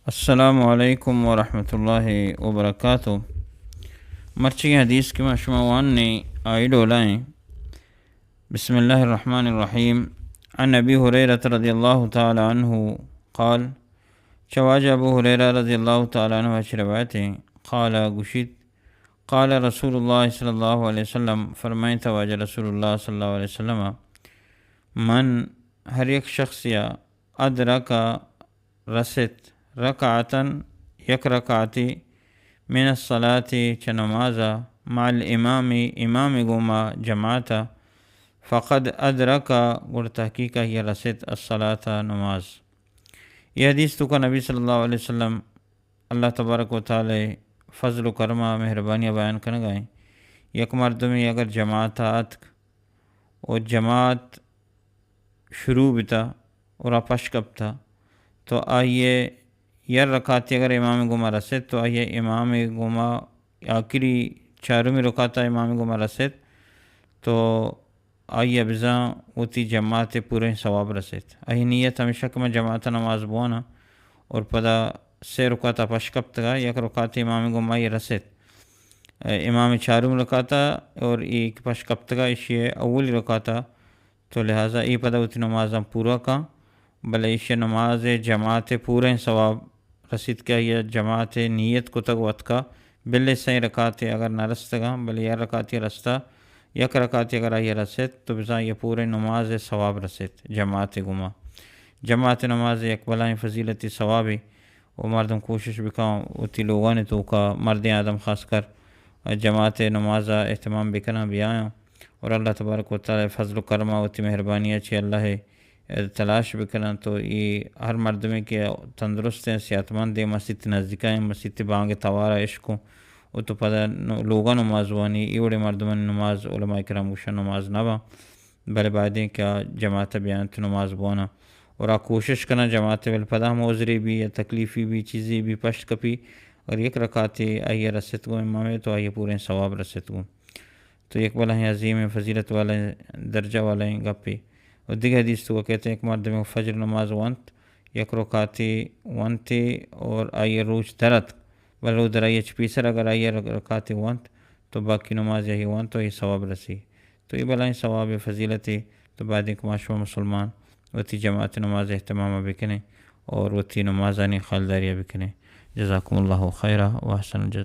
السلام علیکم ورحمۃ اللہ وبرکاتہ۔ مرچی حدیث کی مشموعان نے آئی ڈولائیں۔ بسم اللہ الرحمن الرحیم۔ عن ابی ہریرہ رضی اللہ تعالی عنہ قال، چواج ابو ہریرہ رضی اللہ تعالی عنہ اچھی روایتیں، قال گشید، قال رسول اللہ صلی اللہ علیہ وسلم، فرمائیں تواج رسول اللہ صلی اللہ علیہ وسلم، من ہر ایک شخص یا ادرکا رست رکعتاً یک رکعتی من الصلاة چ نمازا مع الامام امام گوما جماعتا فقد ادرکا گر تحقیقہ یہ رسد الصلاة نماز۔ یہ حدیث تو کا نبی صلی اللہ علیہ وسلم اللہ تبارک و تعالی فضل و کرمہ مہربانیاں بیان کرنے گئے۔ یک مردمی اگر جماعت آت اور جماعت شروع بتا اور پش کب تھا تو آئیے یر رکعتی اگر امام گما رسد تو آئیے امام گما آخری چارمی رکعتا امام گما رسد تو آئیے بزاں اوتی جماعت پورے ثواب رسد۔ آئی نیت ہمیشہ کہ میں جماعت نماز بوانا اور پدا سے رکعتا پشکب تگا یک رکعت امام گما یہ رسد امام چارم رکعتا اور ایک پشکب تگا اشی اولی رکعتا تو لہٰذا ای پدا اوتی نمازاں پورا کا بلے اشی نماز جماعت پورے ثواب رسید کا یا جماعت نیت کو تک وقت کا بلے صحیح رکعت اگر نہ رستگا بلے یا رکعت رستہ یک رکعت اگر آئی رسید تو بزا یہ پورے نماز ثواب رسید جماعت گما۔ جماعت نماز یک بلائیں فضیلتی ثوابی وہ مردم کوشش بکاؤں اتی لوگوں نے تو کا مرد آدم خاص کر جماعت نماز اہتمام بکنا بھی آیا اور اللہ تبارک و تعالی فضل و کرمہ اتی مہربانی اچھی اللہ تلاش بکنا تو یہ ہر مرد میں کہ تندرست ہیں صحت مند ہیں مسجد نزدیک ہیں مسجد بانگ توارا عشقوں وہ تو پتہ لوگوں نماز وانی ایوڑے مردمان نماز علماء کرام گوشہ نماز نہ با بلے بعدیں کیا جماعت بیان تو نماز بوانا اور آ کوشش کرنا جماعت بل پدا موزری بھی یا تکلیفی بھی چیزیں بھی پشت کپی اور ایک رکعت آئیے رسد کو امام تو آئیے پورے ثواب رسد کو تو ایک بلا ہیں عظیم فضیلت والے درجہ والے ہیں گپی۔ اور دیگر حدیث تو وہ کہتے ہیں ایک مرد میں فجر نماز وانت یک رکعت وانتے اور آئیے روچ درت بلو در آئیے چپیسر اگر آئیے رکعت وانت تو باقی نماز یہی وانت تو یہ ثواب رسی تو یہ بلائیں ثواب فضیلت تو بعد ایک معاشرہ مسلمان وتی جماعت نماز اہتمام بکنے اور وتی نمازانی خالداریہ بکنے۔ جزاکم اللہ خیرہ و احسن الجزا۔